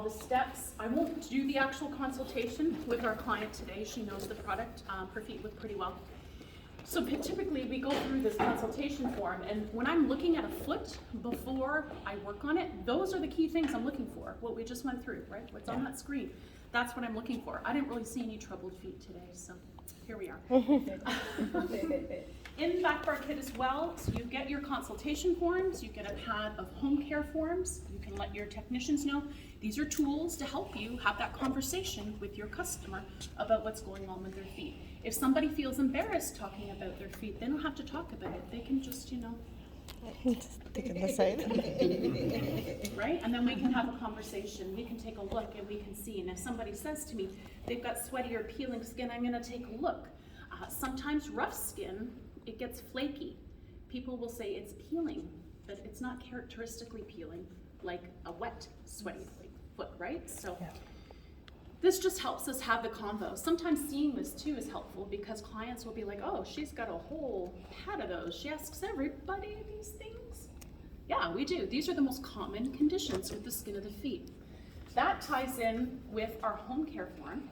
all the steps. I won't do the actual consultation with our client today. She knows the product. Her feet look pretty well. So typically we go through this consultation form, and when I'm looking at a foot before I work on it, those are the key things I'm looking for. What we just went through, right? What's on that screen. That's what I'm looking for. I didn't really see any troubled feet today, so here we are. In the back of our kit as well, so you get your consultation forms, you get a pad of home care forms, you can let your technicians know. These are tools to help you have that conversation with your customer about what's going on with their feet. If somebody feels embarrassed talking about their feet, they don't have to talk about it. They can just, Take it aside. right? And then we can have a conversation. We can take a look and we can see. And if somebody says to me, they've got sweaty or peeling skin, I'm gonna take a look. Sometimes rough skin, it gets flaky. People will say it's peeling, but it's not characteristically peeling like a wet, sweaty foot, right? So this just helps us have the convo. Sometimes seeing this too is helpful because clients will be like, oh, she's got a whole pad of those. She asks everybody these things. Yeah, we do. These are the most common conditions with the skin of the feet. That ties in with our home care form.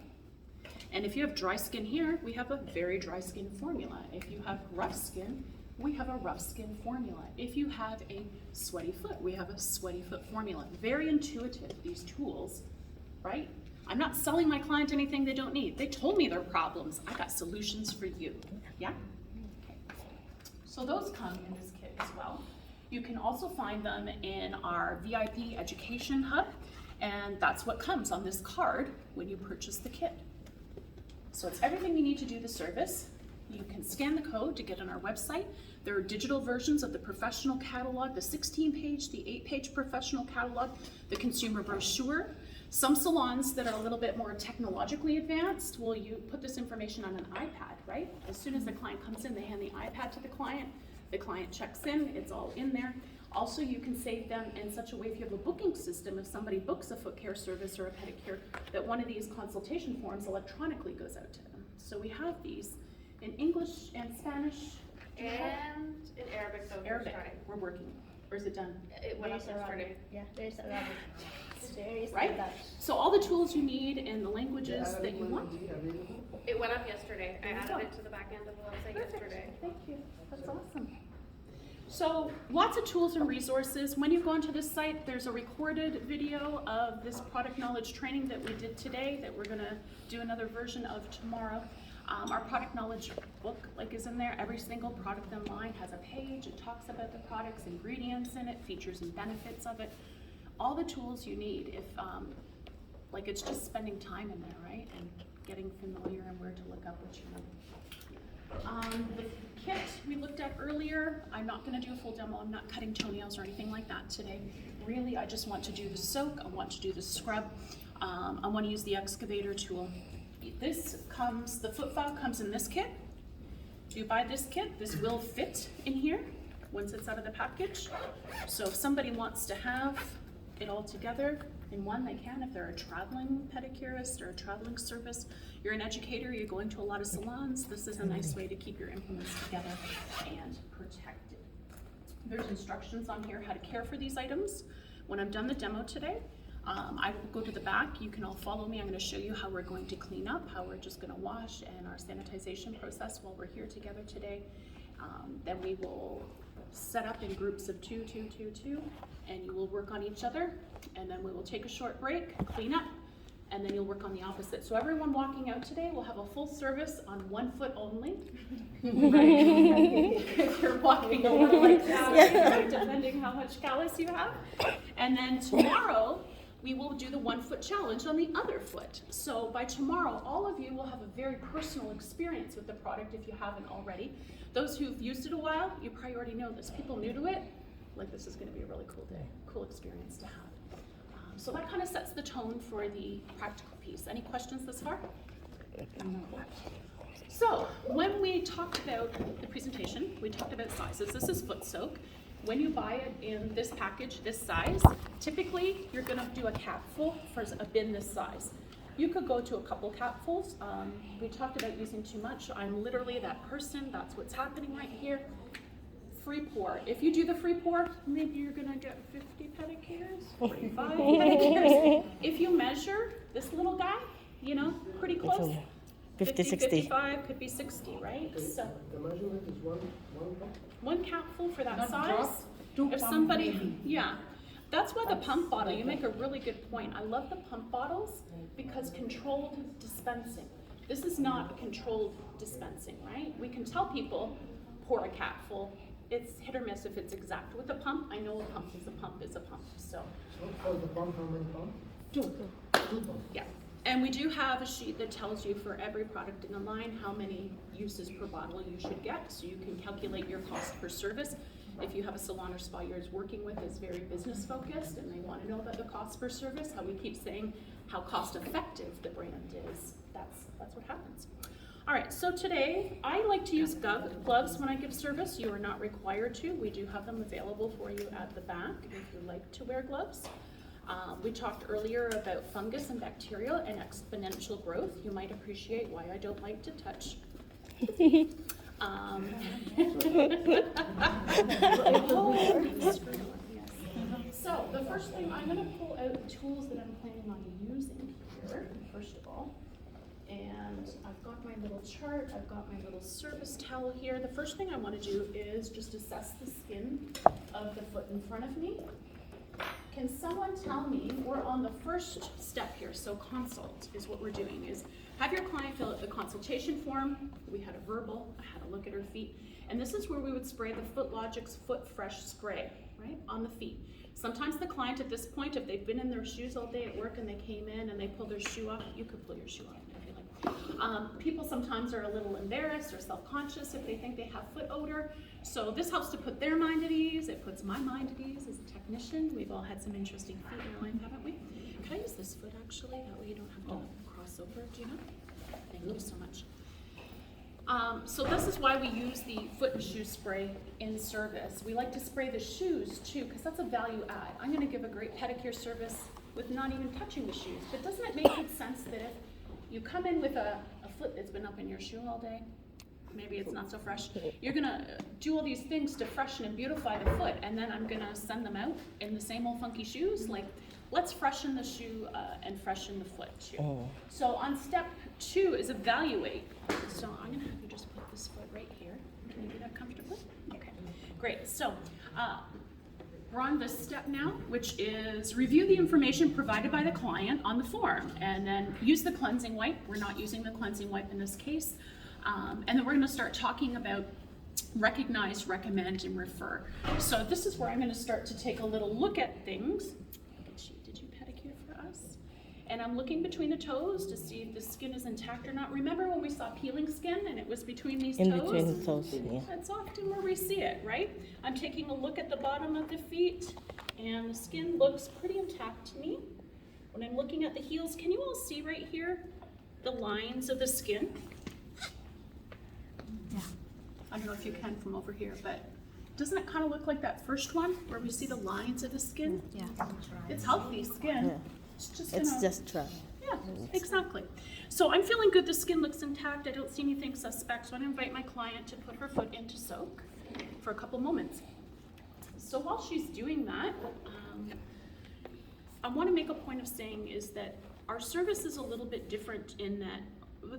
And if you have dry skin here, we have a very dry skin formula. If you have rough skin, we have a rough skin formula. If you have a sweaty foot, we have a sweaty foot formula. Very intuitive, these tools, right? I'm not selling my client anything they don't need. They told me their problems. I got solutions for you, yeah? Okay. So those come in this kit as well. You can also find them in our VIP education hub, and that's what comes on this card when you purchase the kit. So it's everything you need to do the service. You can scan the code to get on our website. There are digital versions of the professional catalog, the 16-page, the 8-page professional catalog, the consumer brochure. Some salons that are a little bit more technologically advanced will you put this information on an iPad, right? As soon as the client comes in, they hand the iPad to the client checks in, it's all in there. Also, you can save them in such a way if you have a booking system, if somebody books a foot care service or a pedicure, that one of these consultation forms electronically goes out to them. So we have these in English and Spanish. And in Arabic, though. Arabic, we're working. Or is it done? It went up yesterday. Yeah, there's Arabic. There is Right? So all the tools you need in the languages that you want. It went up yesterday. I added it to the back end of the website yesterday. Thank you. That's awesome. So lots of tools and resources. When you go onto this site, there's a recorded video of this product knowledge training that we did today that we're gonna do another version of tomorrow. Our product knowledge book is in there. Every single product in line has a page. It talks about the products, ingredients in it, features and benefits of it. All the tools you need if, it's just spending time in there, right? And getting familiar and where to look up what you know. The kit we looked at earlier, I'm not gonna do a full demo. I'm not cutting toenails or anything like that today. Really, I just want to do the soak. I want to do the scrub. I want to use the excavator tool. The foot file comes in this kit. If you buy this kit, this will fit in here once it's out of the package. So if somebody wants to have it all together in one, they can. If they're a traveling pedicurist or a traveling service, you're an educator, you're going to a lot of salons, this is a nice way to keep your implements together and protected. There's instructions on here how to care for these items. When I'm done the demo today, I will go to the back. You can all follow me. I'm going to show you how we're going to clean up, how we're just going to wash, and our sanitization process while we're here together today. Then we will set up in groups of 2, 2, 2, 2, and you will work on each other, and then we will take a short break, clean up, and then you'll work on the opposite. So everyone walking out today will have a full service on one foot only. Right? If you're walking a little like that, depending how much callus you have. And then tomorrow, we will do the 1 foot challenge on the other foot. So by tomorrow, all of you will have a very personal experience with the product if you haven't already. Those who've used it a while, you probably already know this. People new to it, this is gonna be a really cool day, cool experience to have. So that kind of sets the tone for the practical piece. Any questions thus far? So when we talked about the presentation, we talked about sizes. This is foot soak. When you buy it in this package, this size, typically you're gonna do a capful for a bin this size. You could go to a couple capfuls. We talked about using too much. I'm literally that person. That's what's happening right here. Free pour. If you do the free pour, maybe you're gonna get 50 pedicures, 45 pedicures. If you you know, pretty It's close. a 50, 60. 55, could be 60, right? So The measurement is one cup? one capful for that Not size. drop, 2 If pump somebody, maybe. yeah, that's why the pump bottle, you make a really good point. I love the pump bottles because controlled dispensing. This is not a controlled dispensing, right? We can tell people, pour a capful. It's hit or miss if it's exact. With a pump, I know a pump is a pump is a pump, so. So for the pump, how many pumps? 2. 2 pumps. Yeah, and we do have a sheet that tells you for every product in the line how many uses per bottle you should get, so you can calculate your cost per service. If you have a salon or spa you're working with is very business focused and they want to know about the cost per service, how we keep saying how cost effective the brand is, that's what happens. All right, so today I like to use gloves when I give service. You are not required to. We do have them available for you at the back if you like to wear gloves. We talked earlier about fungus and bacterial and exponential growth. You might appreciate why I don't like to touch. Oh, yes. So the first thing, I'm going to pull out the tools that I'm planning on using here, first of all. And I've got my little chart, I've got my little service towel here. The first thing I want to do is just assess the skin of the foot in front of me. Can someone tell me, we're on the first step here, so consult is what we're doing, is have your client fill out the consultation form. We had a verbal, I had a look at her feet, and this is where we would spray the Footlogix Foot Fresh spray, right, on the feet. Sometimes the client at this point, if they've been in their shoes all day at work and they came in and they pulled their shoe off, you could pull your shoe off if you like. People sometimes are a little embarrassed or self-conscious if they think they have foot odor. So this helps to put their mind at ease. It puts my mind at ease as a technician. We've all had some interesting feet in our life, haven't we? Can I use this foot actually? That way you don't have to cross over, do you know? Thank you so much. So this is why we use the foot and shoe spray in service. We like to spray the shoes too, because that's a value add. I'm gonna give a great pedicure service with not even touching the shoes. But doesn't it make good sense that if you come in with a foot that's been up in your shoe all day, maybe it's not so fresh, you're gonna do all these things to freshen and beautify the foot, and then I'm gonna send them out in the same old funky shoes? Like, let's freshen the shoe and freshen the foot too. Oh. So on step 2 is evaluate. So I'm gonna have you just put this foot right here. Can you do that comfortably? Okay, great. So we're on this step now, which is review the information provided by the client on the form, and then use the cleansing wipe. We're not using the cleansing wipe in this case. And then we're gonna start talking about recognize, recommend, and refer. So this is where I'm gonna start to take a little look at things. Did you pedicure for us? And I'm looking between the toes to see if the skin is intact or not. Remember when we saw peeling skin and it was between these In toes? between the toes, yeah. That's often where we see it, right? I'm taking a look at the bottom of the feet and the skin looks pretty intact to me. When I'm looking at the heels, can you all see right here the lines of the skin? Yeah. I don't know if you can from over here, but doesn't it kind of look like that first one where we see the lines of the skin? Yeah. It's healthy skin. Yeah. It's just It's gonna, just dry. yeah, exactly. So I'm feeling good, the skin looks intact, I don't see anything suspect, so I'm gonna invite my client to put her foot into soak for a couple moments. So while she's doing that, I wanna make a point of saying is that our service is a little bit different in that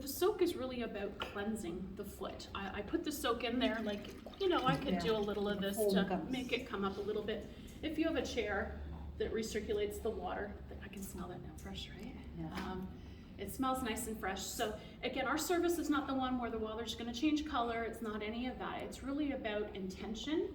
the soak is really about cleansing the foot. I put the soak in there like, you know, I could do a little of this to make it come up a little bit. If you have a chair that recirculates the water, I can smell that now, fresh, right? Yeah. It smells nice and fresh. So again, our service is not the one where the water's gonna change color. It's not any of that. It's really about intention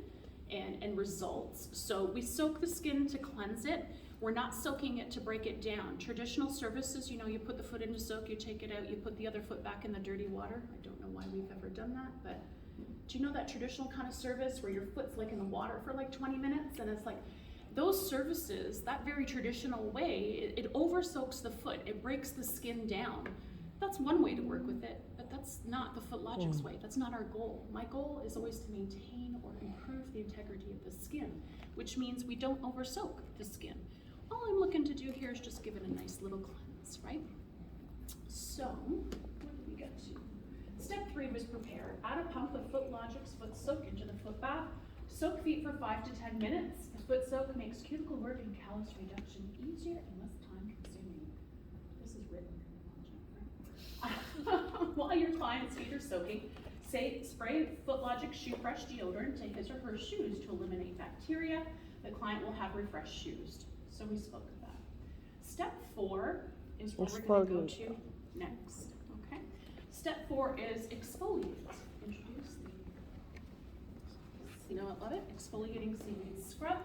and results. So we soak the skin to cleanse it. We're not soaking it to break it down. Traditional services, you know, you put the foot into soak, you take it out, you put the other foot back in the dirty water. I don't know why we've ever done that, but do you know that traditional kind of service where your foot's like in the water for like 20 minutes and it's like, those services, that very traditional way, it over soaks the foot, it breaks the skin down. That's one way to work with it, but that's not the Footlogix way. That's not our goal. My goal is always to maintain or improve the integrity of the skin, which means we don't over soak the skin. All I'm looking to do here is just give it a nice little cleanse, right? So, what did we get to? Step 3 was prepare. Add a pump of Footlogix foot soak into the foot bath. Soak feet for 5 to 10 minutes. The foot soak makes cuticle work and callus reduction easier and less time consuming. This is written in while your client's feet are soaking, spray Footlogix Shoe Fresh deodorant to his or her shoes to eliminate bacteria. The client will have refreshed shoes. So we spoke of that. Step 4 is what we're going to go to next. Okay. Step 4 is exfoliate. Introduce the, you know what, love it? Exfoliating seaweed scrub.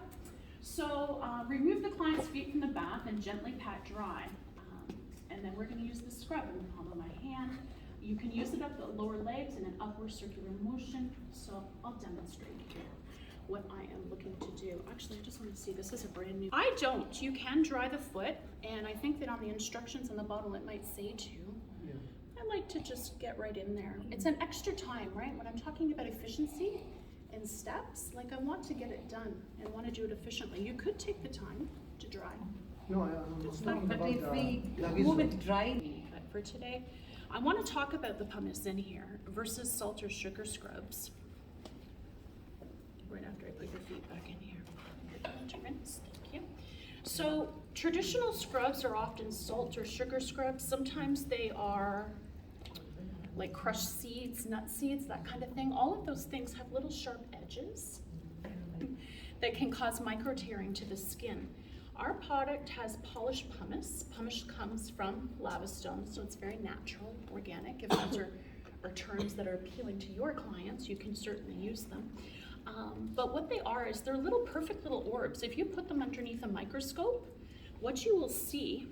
So remove the client's feet from the bath and gently pat dry. And then we're going to use the scrub in the palm of my hand. You can use it up the lower legs in an upward circular motion. So I'll demonstrate here what I am looking to do. Actually, I just want to see, this is a brand new. I don't. You can dry the foot, and I think that on the instructions on the bottle it might say to. Yeah. I like to just get right in there. It's an extra time, right? When I'm talking about efficiency and steps, like I want to get it done and want to do it efficiently. You could take the time to dry. No, I'm It's talking fine, But about if we luggage move one. it dry, But for today, I want to talk about the pumice in here versus salt or sugar scrubs. Right after I put your feet back in here. You're done to rinse. Thank you. So traditional scrubs are often salt or sugar scrubs. Sometimes they are like crushed seeds, nut seeds, that kind of thing. All of those things have little sharp edges that can cause micro tearing to the skin. Our product has polished pumice. Pumice comes from lava stone, so it's very natural, organic. If those are terms that are appealing to your clients, you can certainly use them. But what they are is they're little perfect little orbs. If you put them underneath a microscope, what you will see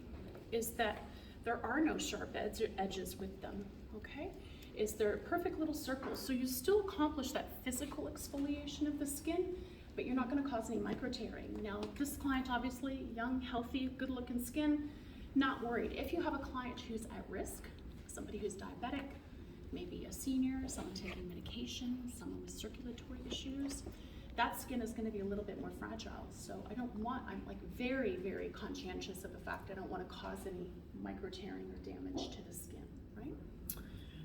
is that there are no sharp edges with them, okay? Is they're perfect little circles. So you still accomplish that physical exfoliation of the skin, but you're not gonna cause any micro tearing. Now, this client, obviously, young, healthy, good looking skin, not worried. If you have a client who's at risk, somebody who's diabetic, maybe a senior, someone taking medication, someone with circulatory issues, that skin is gonna be a little bit more fragile. So I'm like very, very conscientious of the fact I don't wanna cause any micro tearing or damage to the skin, right?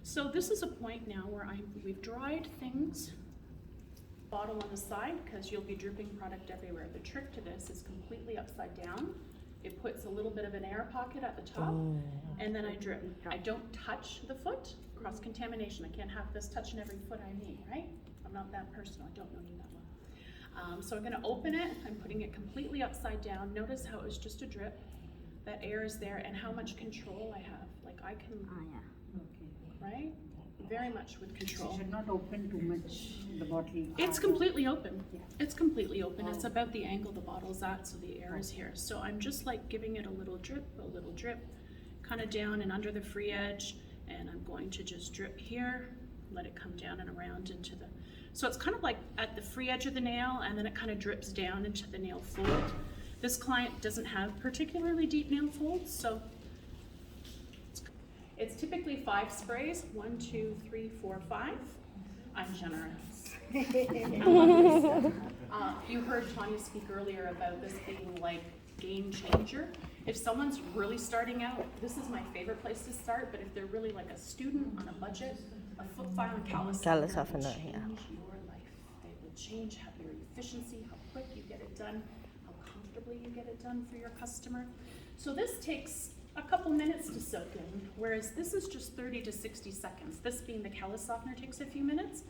So this is a point now where we've dried things, bottle on the side, because you'll be dripping product everywhere. The trick to this is completely upside down. It puts a little bit of an air pocket at the top, and then I drip. I don't touch the foot, cross-contamination. I can't have this touching every foot I meet, right? I'm not that person, I don't know you that well. So I'm gonna open it, I'm putting it completely upside down. Notice how it was just a drip. That air is there, and how much control I have. Like I can, right? Very much with control. you should not open too much the bottle. It's completely open. Yeah. It's completely open. It's about the angle the bottle's at, so the air is here. So I'm just like giving it a little drip, kind of down and under the free edge, and I'm going to just drip here, let it come down and around into the, so it's kind of like at the free edge of the nail, and then it kind of drips down into the nail fold. This client doesn't have particularly deep nail folds, so it's typically 5 sprays, 1, 2, 3, 4, 5. I'm generous. You heard Tanya speak earlier about this being like game changer. If someone's really starting out, this is my favorite place to start, but if they're really like a student on a budget, a foot file and callus Callus softener will softener, change yeah. your life. It will change your efficiency, how quick you get it done, how comfortably you get it done for your customer. So this takes a couple minutes to soak in, whereas this is just 30 to 60 seconds. This being the callus softener takes a few minutes,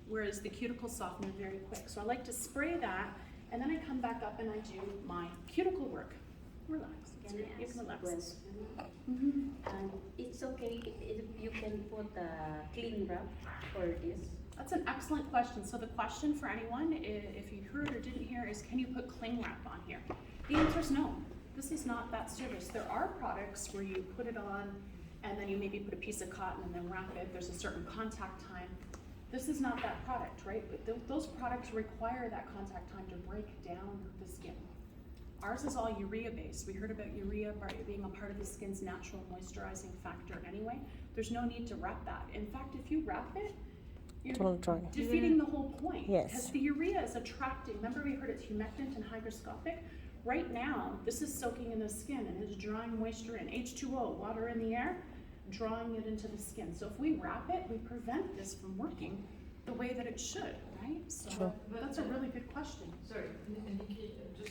whereas the cuticle softener very quick. So I like to spray that, and then I come back up and I do my cuticle work. Relax. Can I You ask can a relax. question? It's okay if you can put a cling wrap for this. That's an excellent question. So the question for anyone, if you heard or didn't hear, is can you put cling wrap on here? The answer is no. This is not that service. There are products where you put it on and then you maybe put a piece of cotton and then wrap it. There's a certain contact time. This is not that product, right? But those products require that contact time to break down the skin. Ours is all urea based. We heard about urea being a part of the skin's natural moisturizing factor anyway. There's no need to wrap that. In fact, if you wrap it, you're Don't dry. defeating the whole point. Yes. Because the urea is attracting, remember we heard it's humectant and hygroscopic? Right now, this is soaking in the skin and it's drawing moisture in. H2O, water in the air, drawing it into the skin. So if we wrap it, we prevent this from working the way that it should, right? So True. that's a really good question. Sorry, Nikki, just